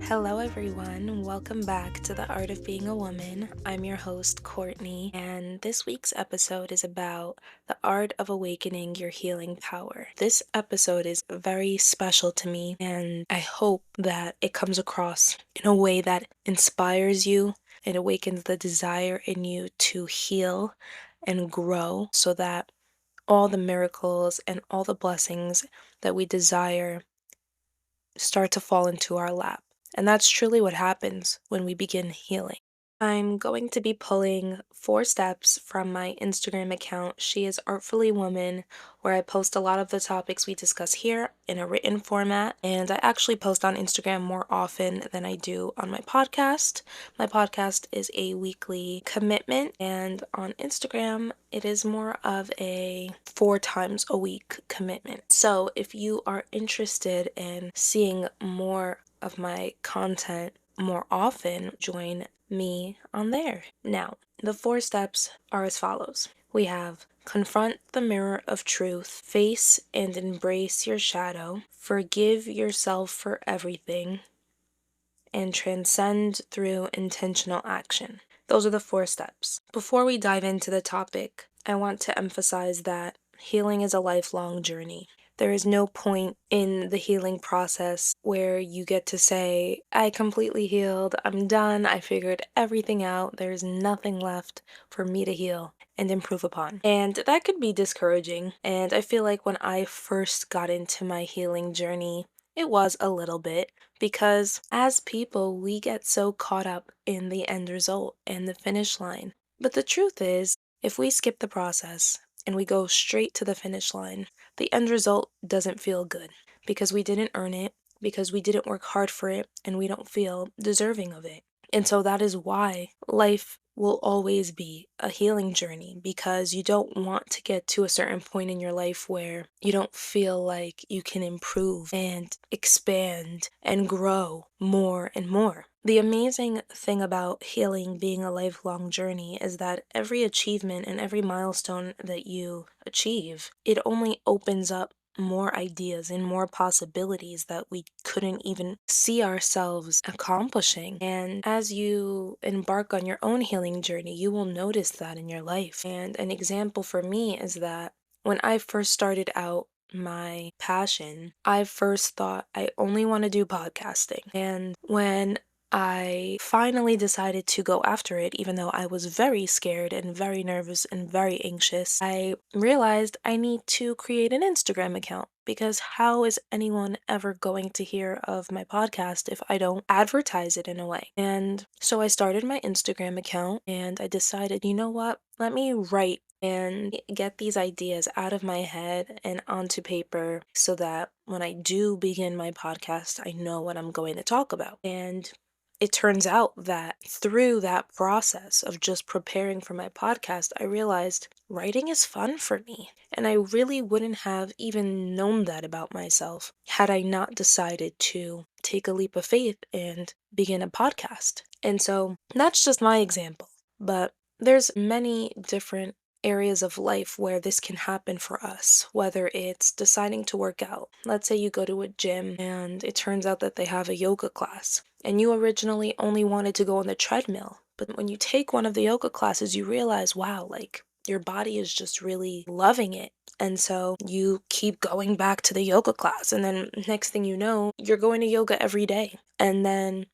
Hello, everyone. Welcome back to The Art of Being a Woman. I'm your host, Courtney, and this week's episode is about the art of awakening your healing power. This episode is very special to me, and I hope that it comes across in a way that inspires you and awakens the desire in you to heal and grow so that all the miracles and all the blessings that we desire start to fall into our lap. And that's truly what happens when we begin healing. I'm going to be pulling 4 steps from my Instagram account, She is Artfully Woman, where I post a lot of the topics we discuss here in a written format. And I actually post on Instagram more often than I do on my podcast. My podcast is a weekly commitment, and on Instagram, it is more of a 4 times a week commitment. So if you are interested in seeing more of my content more often, join me on there. Now, the 4 steps are as follows. We have confront the mirror of truth, face and embrace your shadow, forgive yourself for everything, and transcend through intentional action. Those are the 4 steps. Before we dive into the topic, I want to emphasize that healing is a lifelong journey. There is no point in the healing process where you get to say, I completely healed, I'm done, I figured everything out, there's nothing left for me to heal and improve upon. And that could be discouraging. And I feel like when I first got into my healing journey, it was a little bit, because as people, we get so caught up in the end result and the finish line. But the truth is, if we skip the process and we go straight to the finish line, the end result doesn't feel good because we didn't earn it, because we didn't work hard for it, and we don't feel deserving of it. And so that is why life will always be a healing journey, because you don't want to get to a certain point in your life where you don't feel like you can improve and expand and grow more and more. The amazing thing about healing being a lifelong journey is that every achievement and every milestone that you achieve, it only opens up more ideas and more possibilities that we couldn't even see ourselves accomplishing. And as you embark on your own healing journey, you will notice that in your life. And an example for me is that when I first started out my passion, I first thought I only want to do podcasting. And when I finally decided to go after it, even though I was very scared and very nervous and very anxious, I realized I need to create an Instagram account, because how is anyone ever going to hear of my podcast if I don't advertise it in a way? And so I started my Instagram account, and I decided, you know what? Let me write and get these ideas out of my head and onto paper so that when I do begin my podcast, I know what I'm going to talk about. And it turns out that through that process of just preparing for my podcast, I realized writing is fun for me. And I really wouldn't have even known that about myself had I not decided to take a leap of faith and begin a podcast. And so that's just my example. But there's many different areas of life where this can happen for us, whether it's deciding to work out. Let's say you go to a gym and it turns out that they have a yoga class, and you originally only wanted to go on the treadmill. But when you take one of the yoga classes, you realize, wow, like your body is just really loving it. And so you keep going back to the yoga class. And then next thing you know, you're going to yoga every day. And then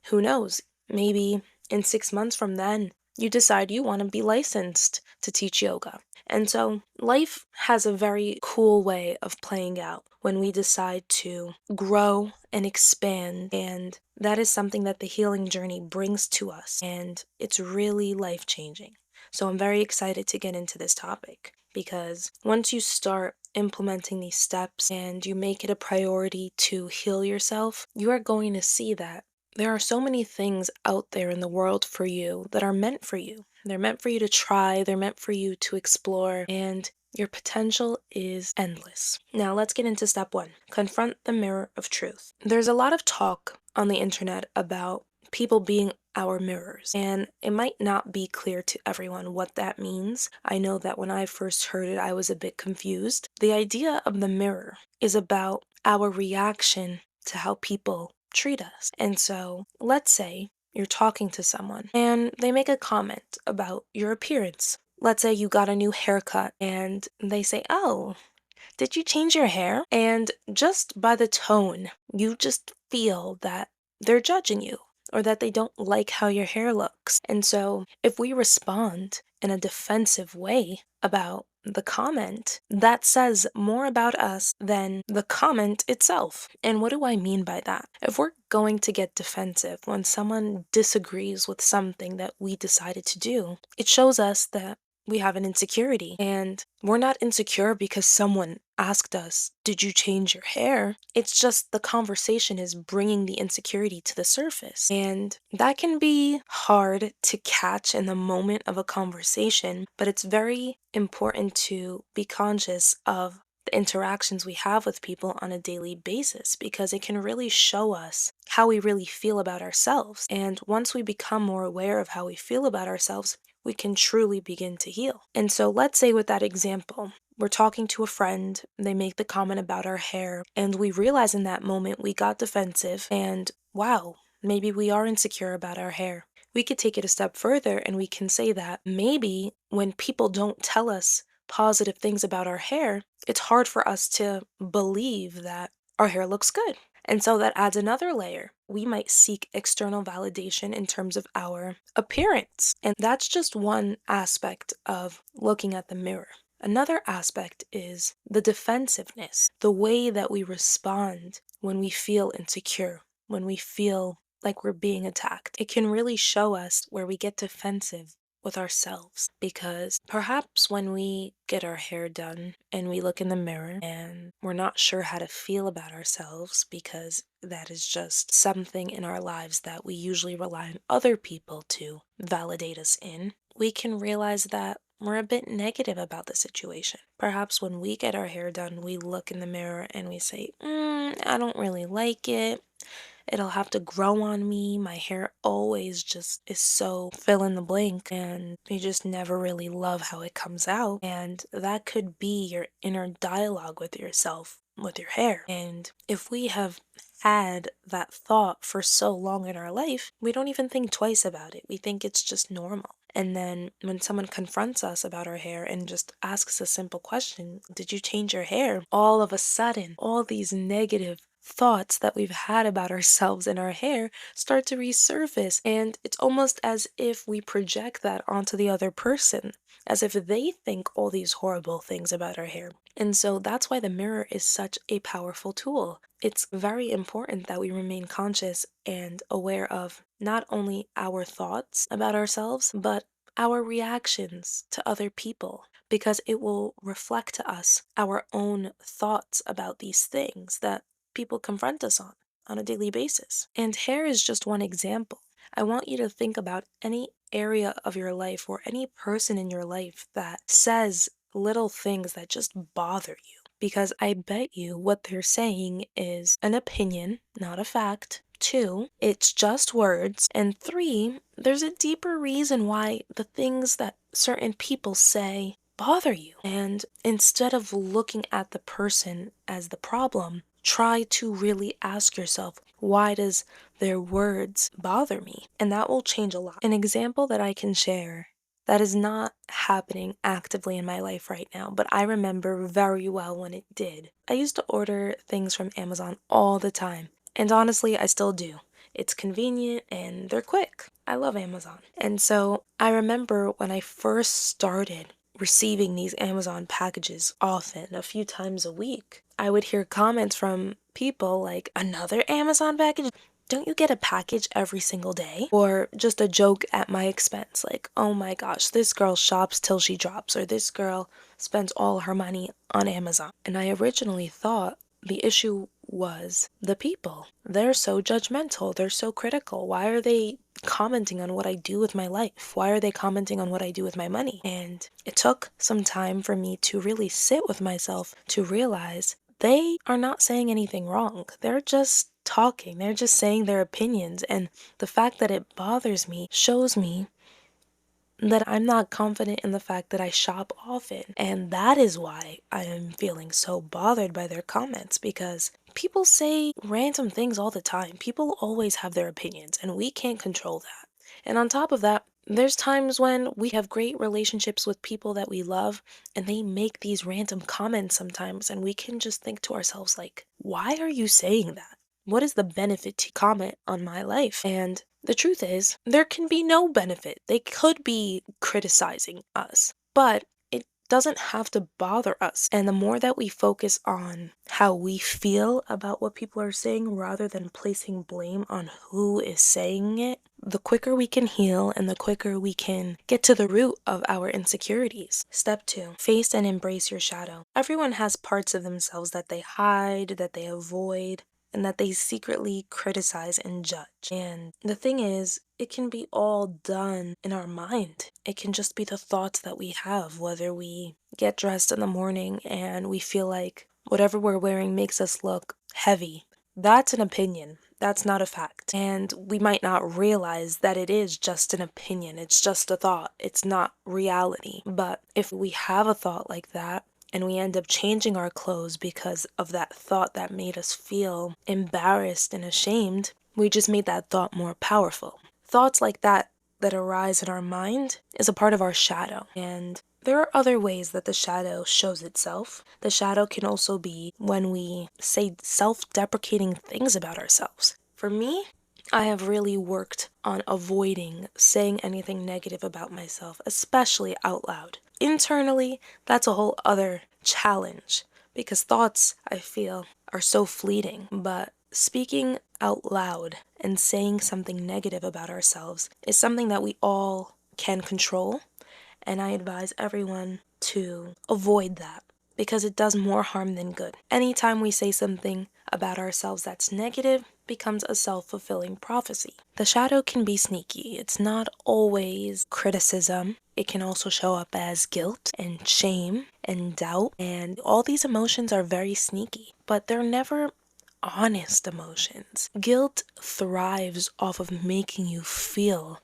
who knows, maybe in 6 months from then, you decide you want to be licensed to teach yoga. And so life has a very cool way of playing out when we decide to grow and expand. And that is something that the healing journey brings to us. And it's really life-changing. So I'm very excited to get into this topic, because once you start implementing these steps and you make it a priority to heal yourself, you are going to see that there are so many things out there in the world for you that are meant for you. They're meant for you to try, they're meant for you to explore, and your potential is endless. Now let's get into step 1. Confront the mirror of truth. There's a lot of talk on the internet about people being our mirrors, and it might not be clear to everyone what that means. I know that when I first heard it, I was a bit confused. The idea of the mirror is about our reaction to how people treat us. And so let's say you're talking to someone and they make a comment about your appearance. Let's say you got a new haircut and they say, "Oh, did you change your hair?" And just by the tone, you just feel that they're judging you or that they don't like how your hair looks. And so if we respond in a defensive way about the comment, that says more about us than the comment itself. And what do I mean by that? If we're going to get defensive when someone disagrees with something that we decided to do, it shows us that we have an insecurity. And we're not insecure because someone asked us, "Did you change your hair?" It's just the conversation is bringing the insecurity to the surface. And that can be hard to catch in the moment of a conversation, but it's very important to be conscious of the interactions we have with people on a daily basis because it can really show us how we really feel about ourselves. And once we become more aware of how we feel about ourselves, we can truly begin to heal. And so let's say with that example, we're talking to a friend, they make the comment about our hair, and we realize in that moment we got defensive and wow, maybe we are insecure about our hair. We could take it a step further and we can say that maybe when people don't tell us positive things about our hair, it's hard for us to believe that our hair looks good. And so that adds another layer. We might seek external validation in terms of our appearance. And that's just one aspect of looking at the mirror. Another aspect is the defensiveness, the way that we respond when we feel insecure, when we feel like we're being attacked. It can really show us where we get defensive with ourselves because perhaps when we get our hair done and we look in the mirror and we're not sure how to feel about ourselves because that is just something in our lives that we usually rely on other people to validate us in, we can realize that we're a bit negative about the situation. Perhaps when we get our hair done, we look in the mirror and we say, I don't really like it. It'll have to grow on me. My hair always just is so fill in the blank, and you just never really love how it comes out. And that could be your inner dialogue with yourself, with your hair. And if we have had that thought for so long in our life, we don't even think twice about it. We think it's just normal. And then when someone confronts us about our hair and just asks a simple question, "Did you change your hair?" All of a sudden, all these negative thoughts that we've had about ourselves and our hair start to resurface. And it's almost as if we project that onto the other person, as if they think all these horrible things about our hair. And so that's why the mirror is such a powerful tool. It's very important that we remain conscious and aware of not only our thoughts about ourselves, but our reactions to other people, because it will reflect to us our own thoughts about these things that people confront us on a daily basis. And hair is just one example. I want you to think about any area of your life or any person in your life that says little things that just bother you. Because I bet you what they're saying is an opinion, not a fact. 2, it's just words. And 3, there's a deeper reason why the things that certain people say bother you. And instead of looking at the person as the problem, try to really ask yourself, why does their words bother me? And that will change a lot. An example that I can share that is not happening actively in my life right now, but I remember very well when it did. I used to order things from Amazon all the time, and honestly, I still do. It's convenient and they're quick. I love Amazon. And so I remember when I first started receiving these Amazon packages often, a few times a week, I would hear comments from people like, "Another Amazon package? Don't you get a package every single day?" Or just a joke at my expense, like, "Oh my gosh, this girl shops till she drops," or "This girl spends all her money on Amazon." And I originally thought the issue was the people. They're so judgmental, they're so critical. Why are they commenting on what I do with my life? Why are they commenting on what I do with my money? And it took some time for me to really sit with myself to realize they are not saying anything wrong. They're just talking, they're just saying their opinions. And the fact that it bothers me shows me that I'm not confident in the fact that I shop often. And that is why I am feeling so bothered by their comments, because people say random things all the time. People always have their opinions, and we can't control that. And on top of that, there's times when we have great relationships with people that we love, and they make these random comments sometimes, and we can just think to ourselves, like, why are you saying that? What is the benefit to comment on my life? And the truth is, there can be no benefit. They could be criticizing us, but it doesn't have to bother us. And the more that we focus on how we feel about what people are saying rather than placing blame on who is saying it, the quicker we can heal and the quicker we can get to the root of our insecurities. Step 2, face and embrace your shadow. Everyone has parts of themselves that they hide, that they avoid, and that they secretly criticize and judge. And the thing is, it can be all done in our mind. It can just be the thoughts that we have, whether we get dressed in the morning and we feel like whatever we're wearing makes us look heavy. That's an opinion. That's not a fact. And we might not realize that it is just an opinion. It's just a thought. It's not reality. But if we have a thought like that, and we end up changing our clothes because of that thought that made us feel embarrassed and ashamed, we just made that thought more powerful. Thoughts like that arise in our mind is a part of our shadow. And there are other ways that the shadow shows itself. The shadow can also be when we say self-deprecating things about ourselves. For me, I have really worked on avoiding saying anything negative about myself, especially out loud. Internally, that's a whole other challenge because thoughts, I feel, are so fleeting. But speaking out loud and saying something negative about ourselves is something that we all can control. And I advise everyone to avoid that because it does more harm than good. Anytime we say something about ourselves that's negative, becomes a self-fulfilling prophecy. The shadow can be sneaky. It's not always criticism. It can also show up as guilt and shame and doubt. And all these emotions are very sneaky, but they're never honest emotions. Guilt thrives off of making you feel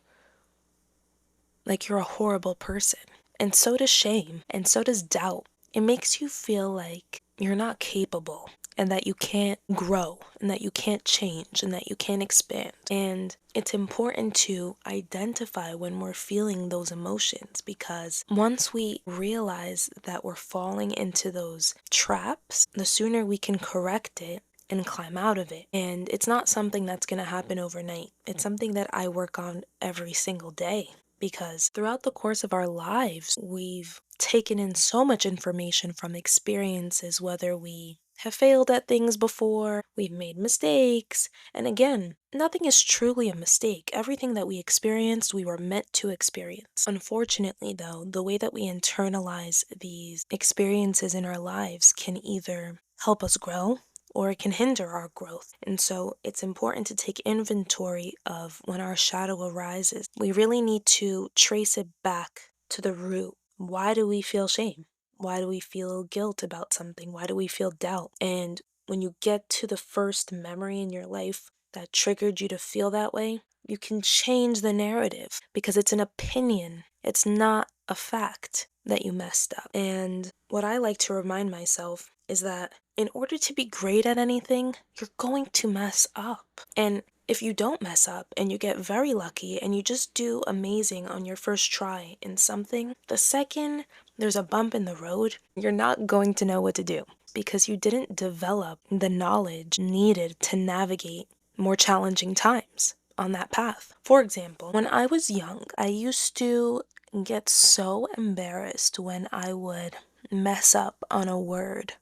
like you're a horrible person. And so does shame, and so does doubt. It makes you feel like you're not capable, and that you can't grow, and that you can't change, and that you can't expand. And it's important to identify when we're feeling those emotions, because once we realize that we're falling into those traps, the sooner we can correct it and climb out of it. And it's not something that's going to happen overnight. It's something that I work on every single day. Because throughout the course of our lives, we've taken in so much information from experiences, whether we have failed at things before, we've made mistakes, and again, nothing is truly a mistake. Everything that we experienced, we were meant to experience. Unfortunately, though, the way that we internalize these experiences in our lives can either help us grow or it can hinder our growth. And so it's important to take inventory of when our shadow arises. We really need to trace it back to the root. Why do we feel shame? Why do we feel guilt about something? Why do we feel doubt? And when you get to the first memory in your life that triggered you to feel that way, you can change the narrative because it's an opinion. It's not a fact that you messed up. And what I like to remind myself is that in order to be great at anything, you're going to mess up. And if you don't mess up and you get very lucky and you just do amazing on your first try in something, the second there's a bump in the road, you're not going to know what to do because you didn't develop the knowledge needed to navigate more challenging times on that path. For example, when I was young, I used to get so embarrassed when I would mess up on a word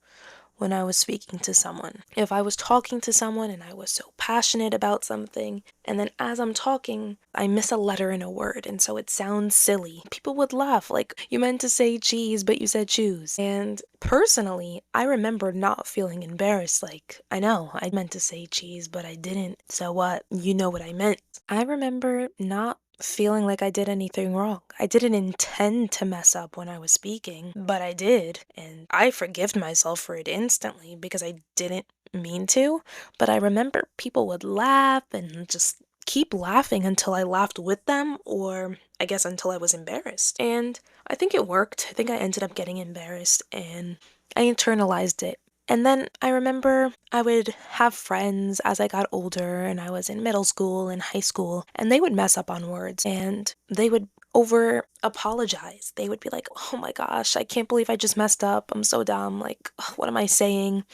when I was speaking to someone. If I was talking to someone and I was so passionate about something, and then as I'm talking, I miss a letter in a word, and so it sounds silly. People would laugh, like, you meant to say cheese, but you said choose. And personally, I remember not feeling embarrassed, like, I know, I meant to say cheese, but I didn't. So what? You know what I meant. I remember not feeling like I did anything wrong. I didn't intend to mess up when I was speaking, but I did, and I forgive myself for it instantly because I didn't mean to. But I remember people would laugh and just keep laughing until I laughed with them, or I guess until I was embarrassed. And I think it worked. I think I ended up getting embarrassed and I internalized it. And then I remember I would have friends as I got older and I was in middle school and high school, and they would mess up on words and they would over apologize. They would be like, oh my gosh, I can't believe I just messed up. I'm so dumb. Like, ugh, what am I saying?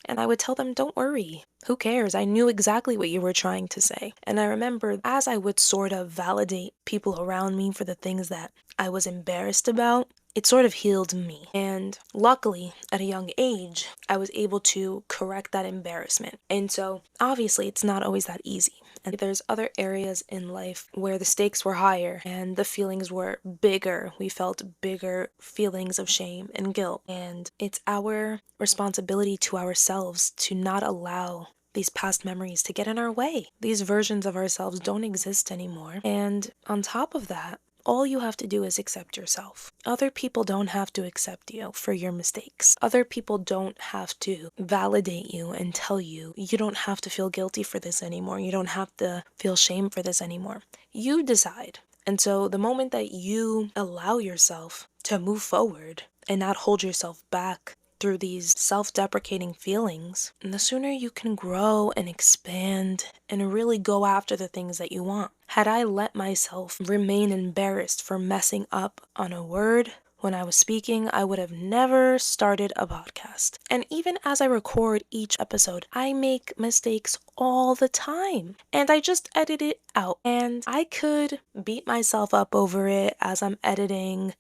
And I would tell them, don't worry. Who cares? I knew exactly what you were trying to say. And I remember as I would sort of validate people around me for the things that I was embarrassed about, it sort of healed me. And luckily, at a young age, I was able to correct that embarrassment. And so, obviously, it's not always that easy. And there's other areas in life where the stakes were higher and the feelings were bigger. We felt bigger feelings of shame and guilt. And it's our responsibility to ourselves to not allow these past memories to get in our way. These versions of ourselves don't exist anymore. And on top of that, all you have to do is accept yourself. Other people don't have to accept you for your mistakes. Other people don't have to validate you and tell you, you don't have to feel guilty for this anymore. You don't have to feel shame for this anymore. You decide. And so the moment that you allow yourself to move forward and not hold yourself back through these self-deprecating feelings, the sooner you can grow and expand and really go after the things that you want. Had I let myself remain embarrassed for messing up on a word when I was speaking, I would have never started a podcast. And even as I record each episode, I make mistakes all the time. And I just edit it out. And I could beat myself up over it as I'm editing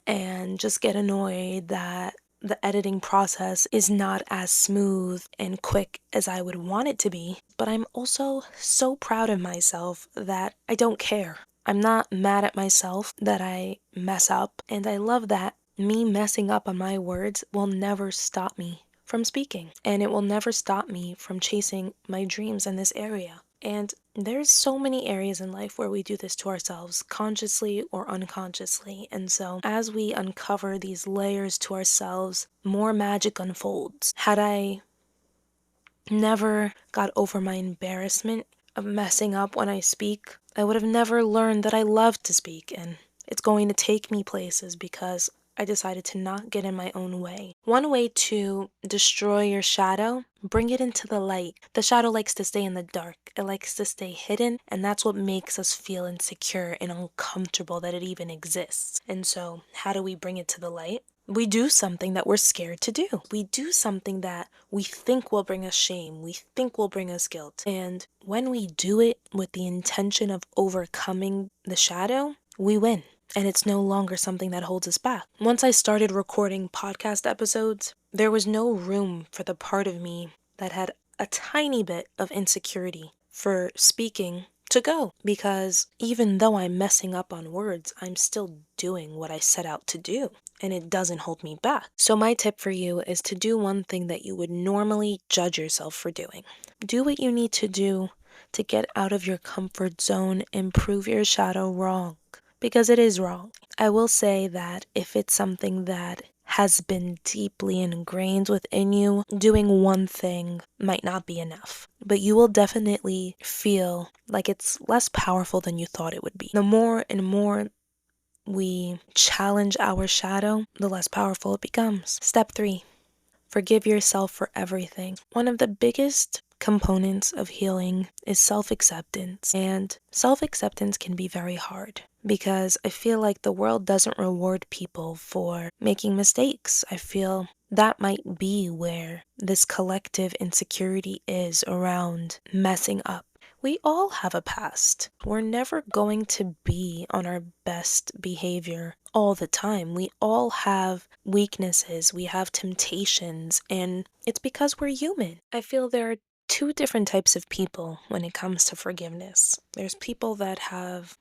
and just get annoyed that the editing process is not as smooth and quick as I would want it to be. But I'm also so proud of myself that I don't care. I'm not mad at myself that I mess up, and I love that me messing up on my words will never stop me from speaking, and it will never stop me from chasing my dreams in this area. And there's so many areas in life where we do this to ourselves, consciously or unconsciously. And so as we uncover these layers to ourselves, more magic unfolds. Had I never got over my embarrassment of messing up when I speak, I would have never learned that I love to speak, and it's going to take me places because I decided to not get in my own way. One way to destroy your shadow, bring it into the light. The shadow likes to stay in the dark. It likes to stay hidden, and that's what makes us feel insecure and uncomfortable that it even exists. And so, how do we bring it to the light? We do something that we're scared to do. We do something that we think will bring us shame. We think will bring us guilt. And when we do it with the intention of overcoming the shadow, we win. And it's no longer something that holds us back. Once I started recording podcast episodes, there was no room for the part of me that had a tiny bit of insecurity for speaking to go, because even though I'm messing up on words, I'm still doing what I set out to do, and it doesn't hold me back. So my tip for you is to do one thing that you would normally judge yourself for doing. Do what you need to do to get out of your comfort zone and prove your shadow wrong, because it is wrong. I will say that if it's something that has been deeply ingrained within you, doing one thing might not be enough. But you will definitely feel like it's less powerful than you thought it would be. The more and more we challenge our shadow, the less powerful it becomes. Step 3. Forgive yourself for everything. One of the biggest components of healing is self-acceptance, and self-acceptance can be very hard because I feel like the world doesn't reward people for making mistakes. I feel that might be where this collective insecurity is around messing up. We all have a past. We're never going to be on our best behavior all the time. We all have weaknesses, we have temptations, and it's because we're human. I feel there are two different types of people when it comes to forgiveness. There's people that have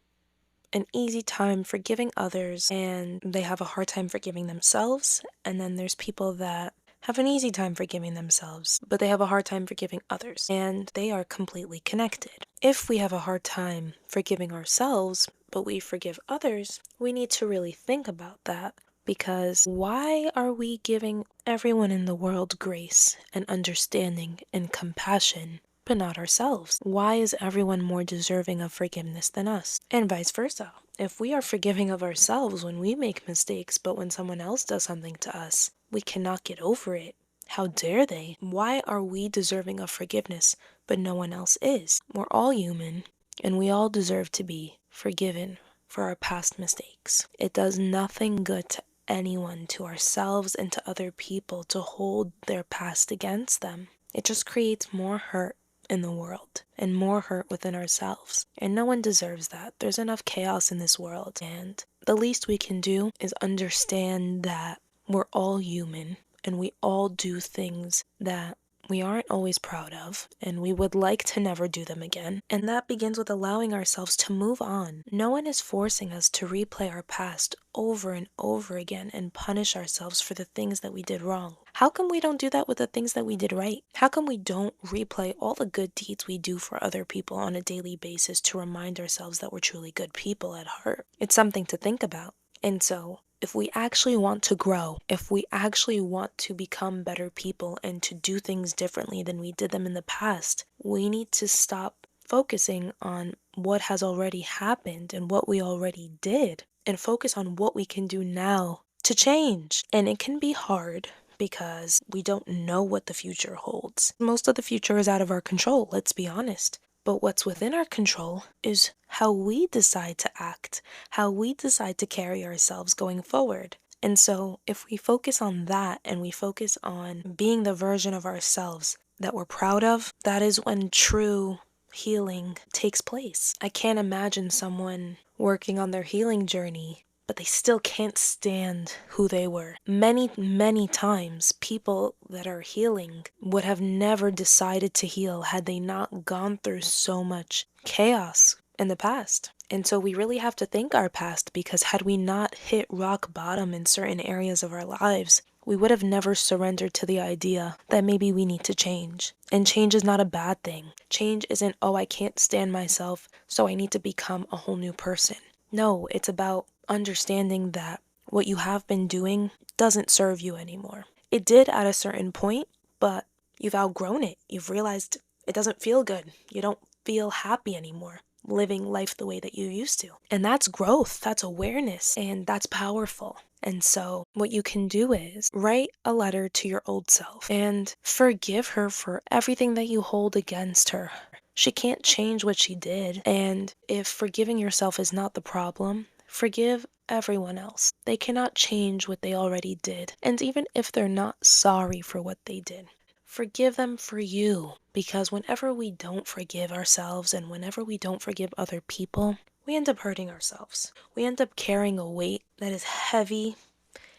an easy time forgiving others and they have a hard time forgiving themselves, and then there's people that have an easy time forgiving themselves, but they have a hard time forgiving others, and they are completely connected. If we have a hard time forgiving ourselves, but we forgive others, we need to really think about that, because why are we giving everyone in the world grace and understanding and compassion, but not ourselves? Why is everyone more deserving of forgiveness than us? And vice versa. If we are forgiving of ourselves when we make mistakes, but when someone else does something to us, we cannot get over it, How dare they? Why are we deserving of forgiveness, but no one else is? We're all human, and we all deserve to be forgiven for our past mistakes. It does nothing good to anyone, to ourselves, and to other people to hold their past against them. It just creates more hurt in the world and more hurt within ourselves. And no one deserves that. There's enough chaos in this world. And the least we can do is understand that we're all human and we all do things that we aren't always proud of, and we would like to never do them again. And that begins with allowing ourselves to move on. No one is forcing us to replay our past over and over again and punish ourselves for the things that we did wrong. How come we don't do that with the things that we did right? How come we don't replay all the good deeds we do for other people on a daily basis to remind ourselves that we're truly good people at heart? It's something to think about. And so, if we actually want to grow, if we actually want to become better people and to do things differently than we did them in the past, we need to stop focusing on what has already happened and what we already did and focus on what we can do now to change. And it can be hard because we don't know what the future holds. Most of the future is out of our control, let's be honest. But what's within our control is how we decide to act, how we decide to carry ourselves going forward. And so if we focus on that and we focus on being the version of ourselves that we're proud of, that is when true healing takes place. I can't imagine someone working on their healing journey but they still can't stand who they were. Many, many times, people that are healing would have never decided to heal had they not gone through so much chaos in the past. And so we really have to thank our past, because had we not hit rock bottom in certain areas of our lives, we would have never surrendered to the idea that maybe we need to change. And change is not a bad thing. Change isn't, oh, I can't stand myself, so I need to become a whole new person. No, it's about understanding that what you have been doing doesn't serve you anymore. It did at a certain point, but you've outgrown it. You've realized it doesn't feel good. You don't feel happy anymore living life the way that you used to. And that's growth, that's awareness, and that's powerful. And so what you can do is write a letter to your old self and forgive her for everything that you hold against her. She can't change what she did, and if forgiving yourself is not the problem, forgive everyone else. They cannot change what they already did, and even if they're not sorry for what they did, forgive them for you, because whenever we don't forgive ourselves and whenever we don't forgive other people, we end up hurting ourselves. We end up carrying a weight that is heavy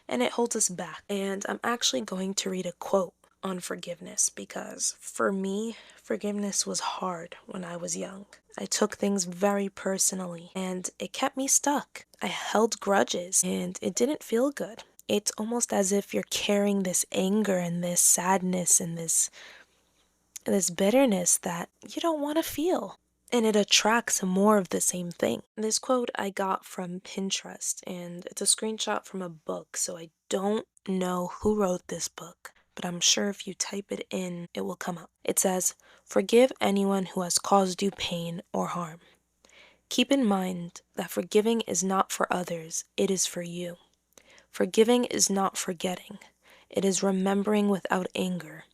and it holds us back. And I'm actually going to read a quote on forgiveness, because for me, forgiveness was hard when I was young. I took things very personally and it kept me stuck. I held grudges and it didn't feel good. It's almost as if you're carrying this anger and this sadness and this bitterness that you don't want to feel. And it attracts more of the same thing. This quote I got from Pinterest, and it's a screenshot from a book, so I don't know who wrote this book, but I'm sure if you type it in, it will come up. It says, "Forgive anyone who has caused you pain or harm. Keep in mind that forgiving is not for others, it is for you. Forgiving is not forgetting. It is remembering without anger.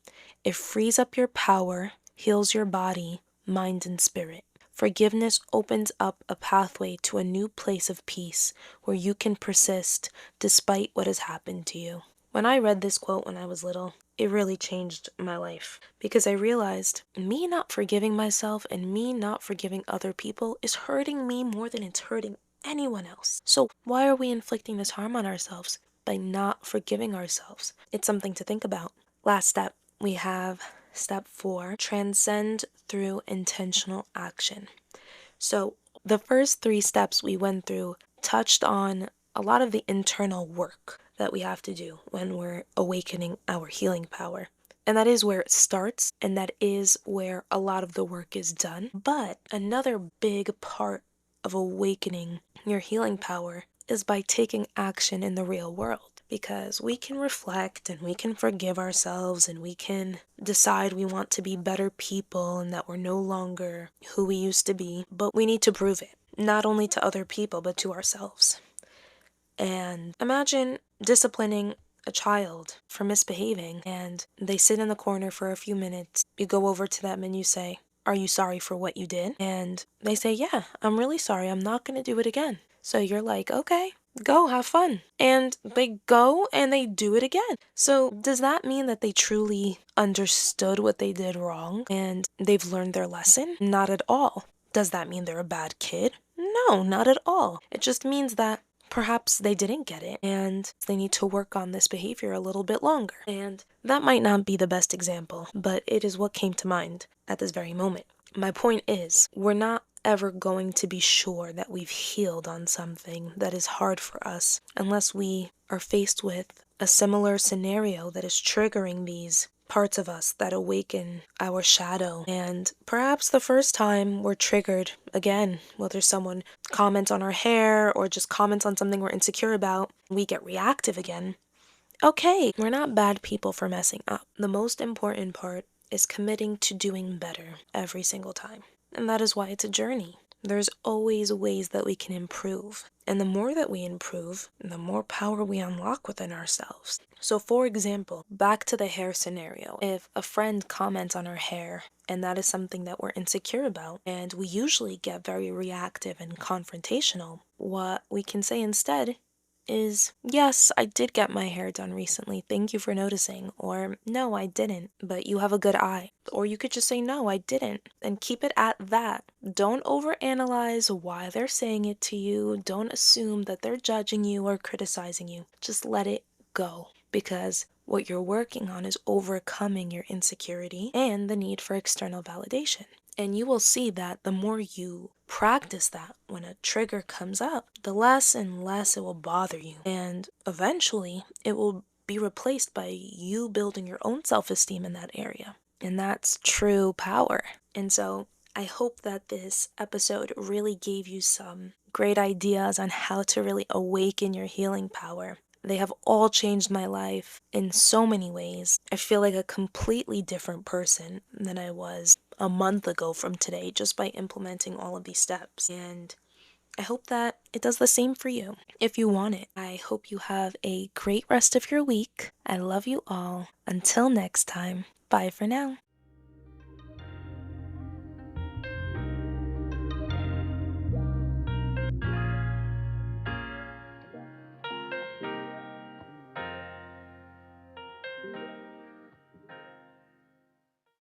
It frees up your power, heals your body, mind, and spirit. Forgiveness opens up a pathway to a new place of peace where you can persist despite what has happened to you." When I read this quote when I was little, it really changed my life, because I realized me not forgiving myself and me not forgiving other people is hurting me more than it's hurting anyone else. So why are we inflicting this harm on ourselves by not forgiving ourselves? It's something to think about. Last step, we have step 4, transcend through intentional action. So the first 3 steps we went through touched on a lot of the internal work that we have to do when we're awakening our healing power. And that is where it starts, and that is where a lot of the work is done. But another big part of awakening your healing power is by taking action in the real world. Because we can reflect and we can forgive ourselves and we can decide we want to be better people and that we're no longer who we used to be, but we need to prove it, not only to other people but to ourselves. And imagine disciplining a child for misbehaving and they sit in the corner for a few minutes, you go over to them and you say, "Are you sorry for what you did?" And they say, "Yeah, I'm really sorry. I'm not going to do it again." So you're like, "Okay, go have fun." And they go and they do it again. So does that mean that they truly understood what they did wrong and they've learned their lesson? Not at all. Does that mean they're a bad kid? No, not at all. It just means that perhaps they didn't get it and they need to work on this behavior a little bit longer. And that might not be the best example, but it is what came to mind at this very moment. My point is, we're not ever going to be sure that we've healed on something that is hard for us unless we are faced with a similar scenario that is triggering these parts of us that awaken our shadow. And perhaps the first time we're triggered again, whether someone comments on our hair or just comments on something we're insecure about, we get reactive again. Okay, we're not bad people for messing up. The most important part is committing to doing better every single time. And that is why it's a journey. There's always ways that we can improve. And the more that we improve, the more power we unlock within ourselves. So for example, back to the hair scenario. If a friend comments on our hair and that is something that we're insecure about, and we usually get very reactive and confrontational, what we can say instead is, "Yes, I did get my hair done recently. Thank you for noticing." Or, "No, I didn't, but you have a good eye." Or you could just say, "No, I didn't," and keep it at that. Don't overanalyze why they're saying it to you. Don't assume that they're judging you or criticizing you. Just let it go, because what you're working on is overcoming your insecurity and the need for external validation. And you will see that the more you practice that, when a trigger comes up, the less and less it will bother you. And eventually, it will be replaced by you building your own self-esteem in that area. And that's true power. And so I hope that this episode really gave you some great ideas on how to really awaken your healing power. They have all changed my life in so many ways. I feel like a completely different person than I was a month ago from today just by implementing all of these steps. And I hope that it does the same for you if you want it. I hope you have a great rest of your week. I love you all. Until next time, bye for now.